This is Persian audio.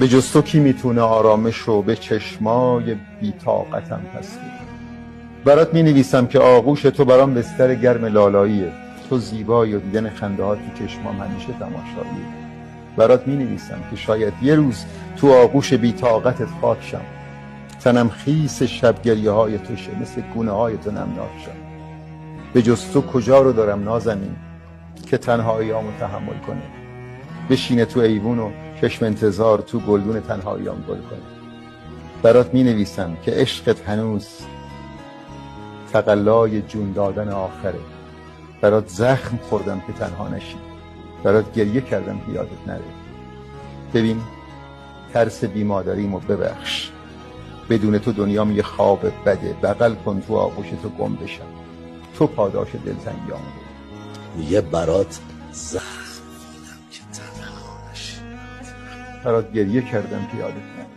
به جز تو کی میتونه آرامش رو به چشمای بی‌طاقتم پس بده؟ برات می نویسم که آغوش تو برام بستر گرم لالاییه. تو زیبایی و دیدن خنده ها تو چشمام همیشه تماشاییه. برات می نویسم که شاید یه روز تو آغوش بی‌طاقتت خاک شم، تنم خیس شب گریه های تو شه، مثل گونه های تو نمناک شم. به جز تو کجا رو دارم نازنین که تنهاییامو تحمل کنه، بشینه تو ایوون و چشم انتظار تو گلدون تنهاییام گل کنه. برات می نویسم که عشقت هنوز تقلای جون دادن آخره. برات زخم خوردم که تنها نشی، برات گریه کردم که یادت نره. ببین، ترس بیمادریمو ببخش، بدون تو دنیام یه خواب بده. بغل کن تو آغوش تو گم بشم، تو پاداش دلتنگیامو بده. میگه برات زخم خوردم که تنها نشی، برات گریه کردم که یادت نره.